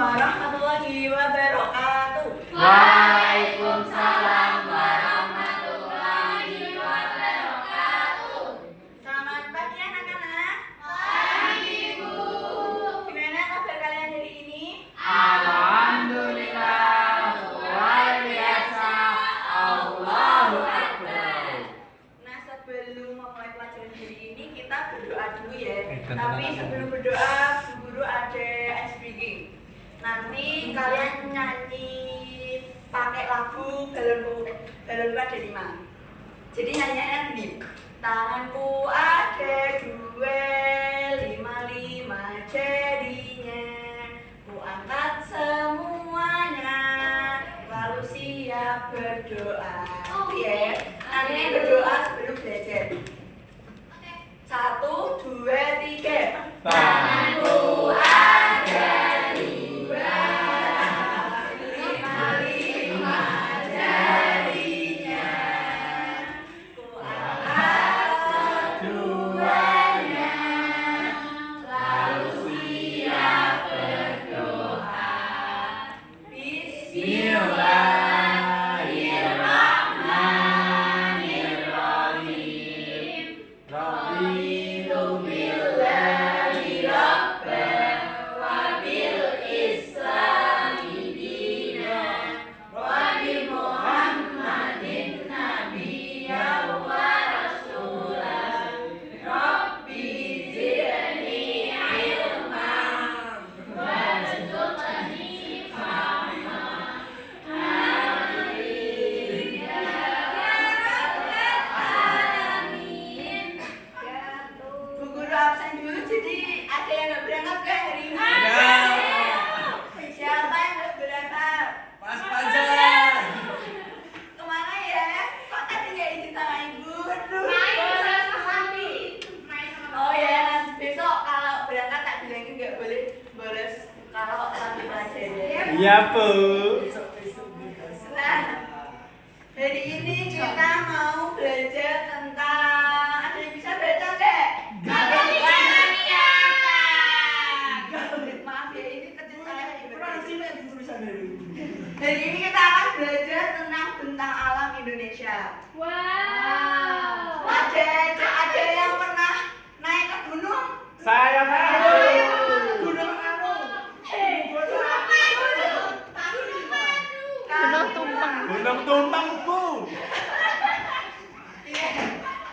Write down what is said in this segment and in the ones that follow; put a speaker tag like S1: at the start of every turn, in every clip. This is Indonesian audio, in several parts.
S1: warahmatullahi wabarakatuh.
S2: Waalaikumsalam warahmatullahi wabarakatuh.
S1: Selamat pagi anak-anak.
S2: Pagi, Bu.
S1: Gimana kabar kalian hari ini?
S2: Alhamdulillah, luar biasa. Allahu Akbar.
S1: Nah, sebelum memulai pelajaran hari ini kita berdoa dulu ya. Tapi sebelum berdoa, Bu Guru ada ice breaking. Nanti kalian nyanyi pakai lagu balonku ada 5. Jadi nyanyiannya gini. Tanganku ada 2, 5 jadinya. Ku angkat semuanya, lalu siap berdoa. Ya, nanti berdoa sebelum belajar. 1, 2, 3.
S2: Tanganku ada
S1: 2, 5 jadinya. Ku angkat
S2: duanya, lalu siap berdoa. Bismillahirrahmanirrahim. Raditu billahi rabban wa bil islami dinan wa bi Muhammadin nabiyyan wa rasulan. Rabbi zidni ilman warzuqni fahman. Amin ya rabbal alamin.
S1: Bu Guru absen dulu, jadi ada yang nggak berangkat ke hari ini? Siapa yang nggak berangkat?
S3: Mas Fajar.
S1: Kemana ya? Kok tadi nggak izin sama ibu? Oh ya, besok kalau berangkat tak bilangin nggak boleh bolos kalau lagi pelajaran.
S3: Iya, Bu.
S1: Nah, hari ini kita mau belajar tentang, ada yang bisa baca deh? Maaf ya, ini kecil saya yang berbaca. Hari ini kita akan belajar tentang bentang alam Indonesia.
S2: Wow.
S1: Ada yang pernah naik ke gunung?
S3: Saya mau.
S1: Gunung anu.
S2: Gunung Tumpeng.
S3: Gunung Tumpeng, Bu.
S1: Iya.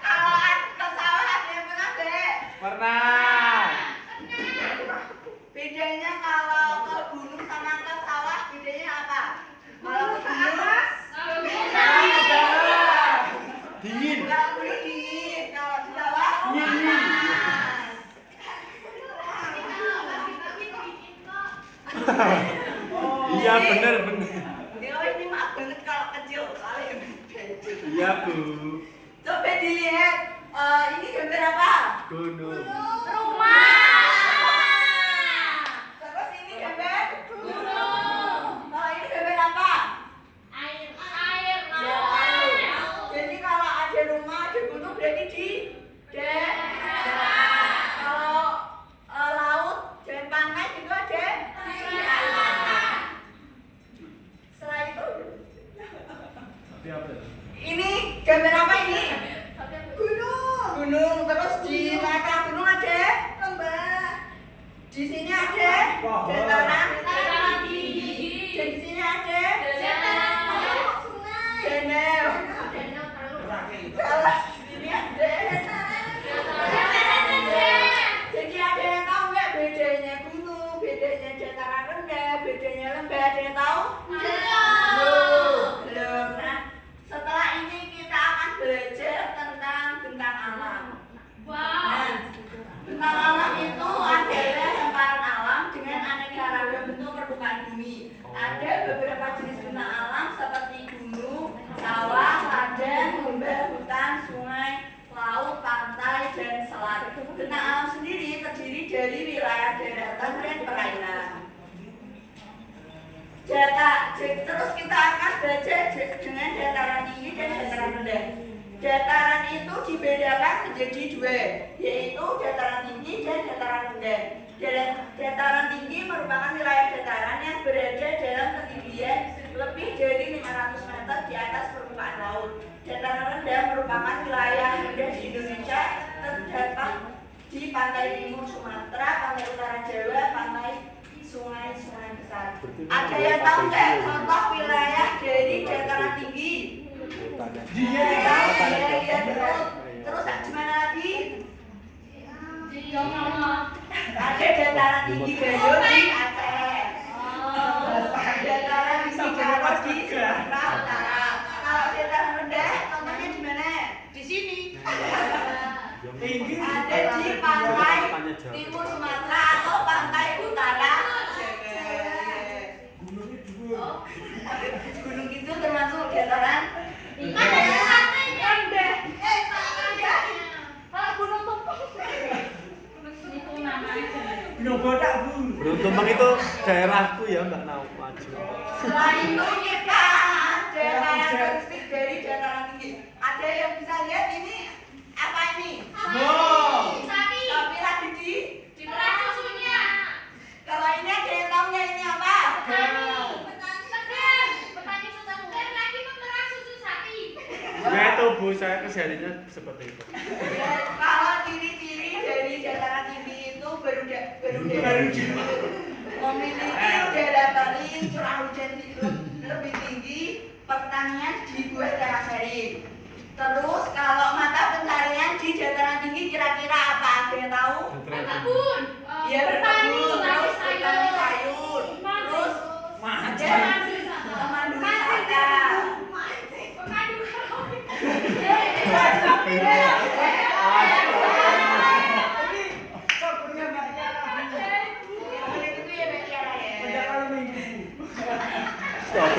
S1: Kalau ke sawah ada yang pernah deh.
S3: Pernah.
S1: Bedanya kalau ke gunung sama ke sawah, bedanya apa? Kalau ke gunung
S3: Dingin.
S1: kalau gunung dingin, kalau di sawah
S3: Dingin. Iya, bener.
S1: Ini maaf banget kalau kecil, soalnya beda.
S3: Iya, Bu.
S1: Coba dilihat, ini gambar apa?
S3: Gunung.
S1: Terus ini gambar gunung. Kalau ini gambar apa? Jadi kalau ada rumah, ada gunung berarti di darat. Kalau laut dan pantai itu ada di atas. Setelah itu, ini gambar apa ini? Gunung. Terus di tengah gunung ada lembah. Di sini ada dataran tinggi. Dan di sini ada danau. Kalau di sini ada. Jadi ada yang tahu nggak bedanya gunung, bedanya dataran rendah, bedanya lembah? Ada yang tahu? Belum. Nah, setelah ini kita akan belajar tentang bentang alam. Nah, bentang alam itu adalah hamparan alam dengan aneka ragam bentuk permukaan bumi. Ada beberapa jenis bentang alam seperti gunung, sawah, ladang, lembah, hutan, sungai, laut, pantai, dan selat. Bentang alam sendiri terdiri dari wilayah daratan dan perairan. Terus kita akan belajar dengan dataran tinggi dan dataran rendah. Dataran itu dibedakan menjadi 2, yaitu dataran tinggi dan dataran rendah. Dataran tinggi merupakan wilayah dataran merupakan wilayah rendah di Indonesia, terdapat di pantai timur Sumatera, pantai utara Jawa, pantai sungai-sungai besar. Ada yang tahu nggak contoh wilayah dari dataran tinggi? Dia terus gimana lagi? Ada dataran tinggi Gayo di Aceh. Dataran tinggi Karo di Sumatera Utara. Kalau dataran rendah, contohnya di mana? Di sini. Ada di pantai timur Sumatera atau pantai utara. Gunung itu termasuk dataran.
S3: Gunung Tumpeng itu daerahku ya, Mbak Nau maju.
S1: Selain itu kita ada karakteristik dari dataran tinggi. Ada yang bisa lihat ini apa ini? Sapi lagi di beras susunya. Kalau ini ada yang tahu nggak ini apa? Petani segar lagi memerah susu sapi.
S3: Ya itu Bu, saya kesehariannya seperti itu.
S1: Kalau ciri-ciri dari dataran tinggi itu baru memiliki udara kering, curah hujan lebih tinggi, pertanian dibuat terasering. Terus kalau mata pencarian di dataran tinggi kira-kira apa? Ada yang tahu?
S2: Berkebun.
S1: Ya berkebun, terus petani sayur, terus ada pemandu wisata.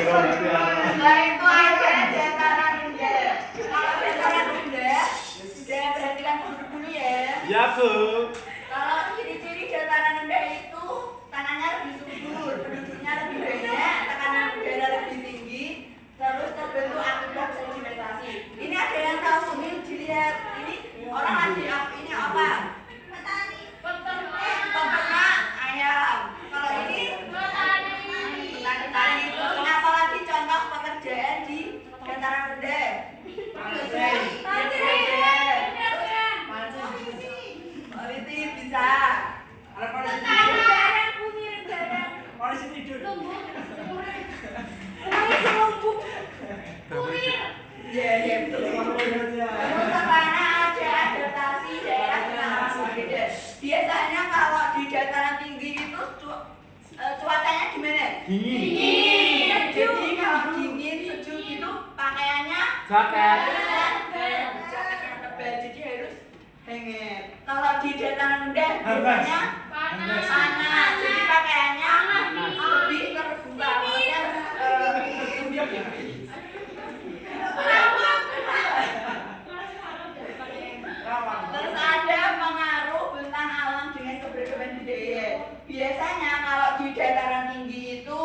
S1: Setelah itu ada dataran rendah. Kalau dataran rendah, jangan perhatikan dulu ya.
S3: Ya Bu.
S1: Kalau ciri-ciri dataran rendah itu tanahnya lebih subur, penduduknya lebih banyak, tekanan udara lebih tinggi, terus terbentuk akibat sedimentasi. Ini ada yang tahu? Ini dilihat. Ini orang lagi ini apa? Peternak ayam. Kalau ini petani. Apalagi contoh pekerjaan di dataran rendah? Polisi bisa. Ya betul. Terus karena ada adaptasi daerah dengan berbeda. Biasanya kalau di dataran tinggi itu cuacanya gimana? Dingin. Jadi kalau dingin sejuk itu pakaiannya
S3: Jaket.
S1: jaket yang tebal, jadi harus hangat. Kalau di dataran rendah biasanya panas, jadi pakaiannya lebih terbuka. Terus ada pengaruh bentang alam dengan keberagaman budaya. Biasanya kalau di dataran tinggi itu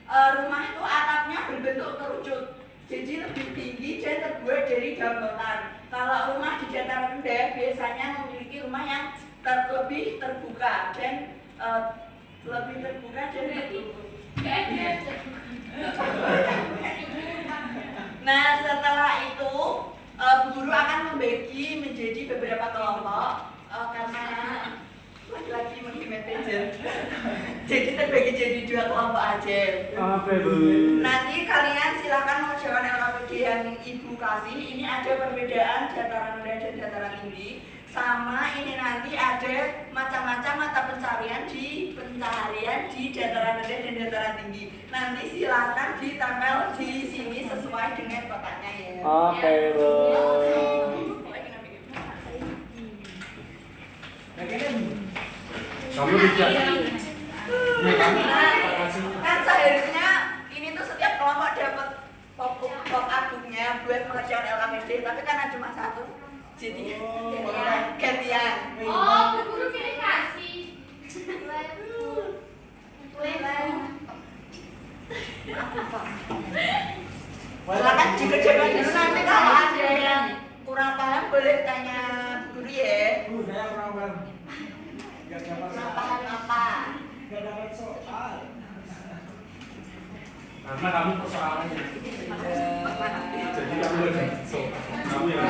S1: rumah itu atapnya berbentuk kerucut, jadi lebih tinggi dan terbuat dari bangunan. Kalau rumah di dataran rendah biasanya memiliki rumah yang lebih terbuka dan lebih terbuka dan Nah, setelah itu guru akan membagi menjadi beberapa kelompok karena lagi manajer. Jadi terbagi jadi 2 kelompok aja.
S3: Apa Bu?
S1: Nanti kalian silakan menjawab LKPD yang Ibu kasih. Ini ada perbedaan dataran rendah dan dataran tinggi. Sama ini nanti ada macam-macam mata pencarian di dataran rendah dan dataran tinggi. Nanti silakan ditempel di sini sesuai dengan kotaknya ya.
S3: Oke Bu. Kamu bisa.
S1: Kan seharusnya ini tuh setiap kelompok dapat pop agungnya buat mengerjakan LKPD, tapi karena cuma 1 jadi gantian.
S2: Oh, Bu Guru pilih kasih.
S1: Silakan dikerjakan dulu, nanti kalau ada yang kurang paham boleh tanya Bu Guru ya.
S4: Bu, saya kurang paham.
S1: Kurang paham apa?
S4: Gak dapat soal.
S3: Karena kamu persoalannya. Jadi kamu lebih kamu yang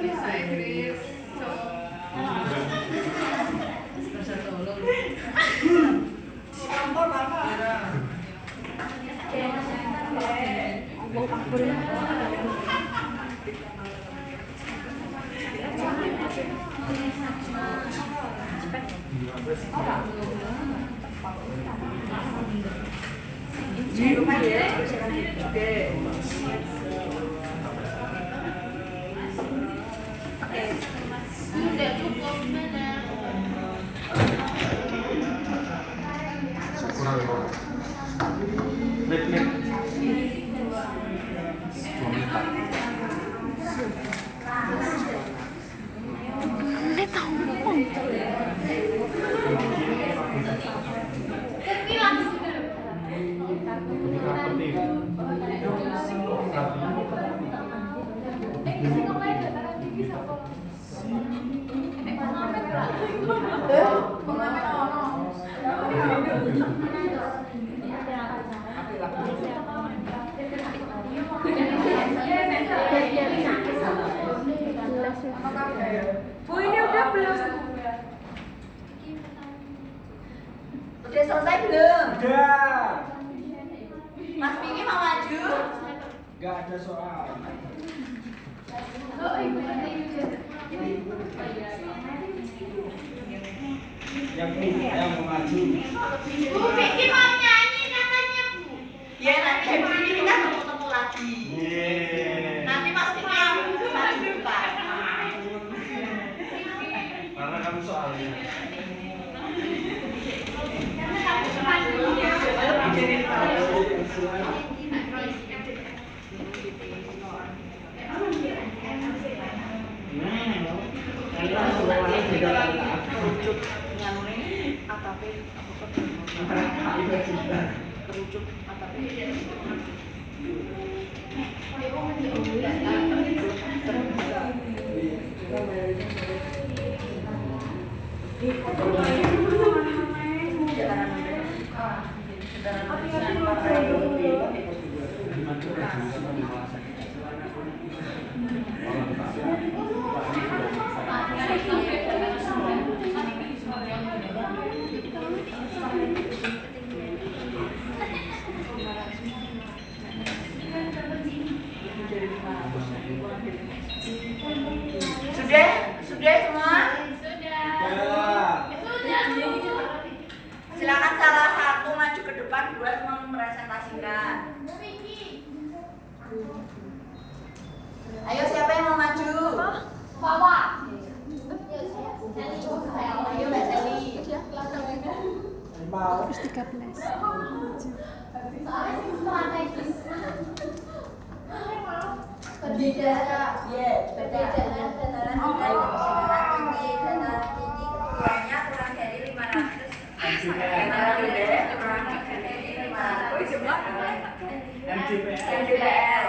S2: Bahasa Inggris. Udah cukup benar. Tapi langsung.
S1: Bu, ini udah belum? Udah selesai belum?
S4: Udah.
S1: Mas Vicky mau maju?
S4: Gak ada soal. Yang mau maju.
S2: Bu, Vicky mau nyanyi katanya, Bu.
S1: Ya nanti habis ini kita ketemu lagi. Nanti Mas Vicky yang maju depan.
S3: Karena kamu soalnya.
S1: Sudah semua? Silakan salah satu maju ke depan buat mempresentasikan. Ayo siapa yang mau maju?
S2: Bawa.
S1: Ayo Mbak Sally.
S4: Mau.
S1: Perbedaan, perbedaan dataran tinggi, dataran tinggi ketinggiannya kurang dari 500. Dataran rendah kurang dari 500. MDPL.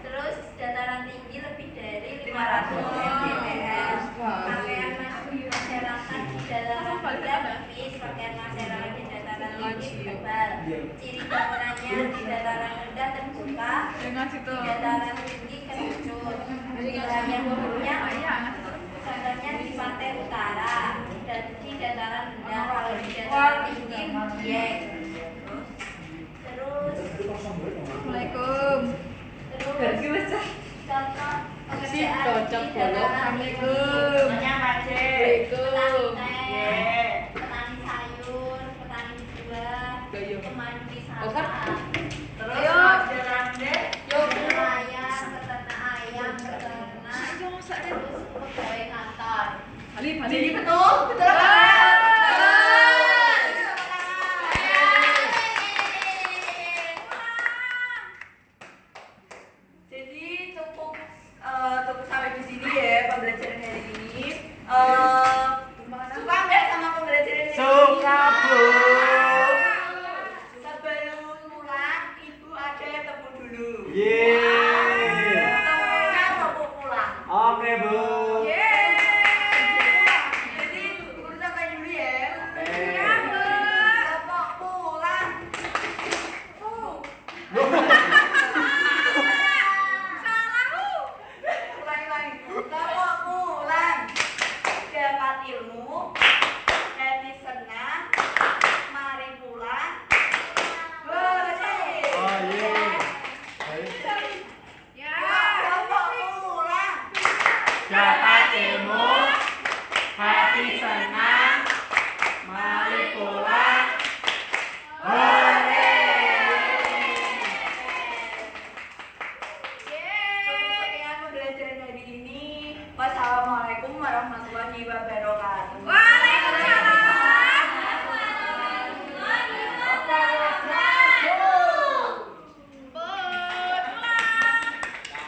S1: Terus dataran tinggi lebih dari 500 mdpl. Pakaian masyarakat di dataran rendah tipis, pakaian masyarakat di dataran tinggi tebal. Ciri bangunannya di dataran rendah terbuka, di dataran tinggi kerucut. Wilayah hulunya contohnya di pantai utara dan di dataran rendah. Kalau di dataran tinggi Dieng. Terus
S2: Assalamualaikum.
S1: Terus contoh pekerjaan
S2: cocok
S1: di
S2: bolong.
S1: dataran tinggi.
S2: Assalamualaikum.
S1: Namanya apa, Cek?
S2: Assalamualaikum.
S1: Petani teh, petani sayur, petani buah,
S2: Gayung.
S1: pemandu wisata.
S2: Oke.
S1: Terus
S2: Ayo.
S1: jalan deh, nelayan, peternak ayam, peternak, terus pegawai kantor. Jadi betul, betul apa? Jadi cukup sampai di sini ya pembelajaran hari ini. Suka nggak sama pembelajaran hari ini?
S3: Suka, Bu.
S1: Sebelum pulang, Ibu ada yang tepuk dulu.
S3: Yeay.
S1: Tepuknya tepuk pulang.
S3: Oke, Bu.
S1: Jadi guru sampai dulu ya.
S3: Eh.
S1: Apa
S3: dapat ilmu, hati senang, mari pulang. Hore!
S1: Cukup sekian pembelajaran hari ini. Wassalamualaikum warahmatullahi wabarakatuh.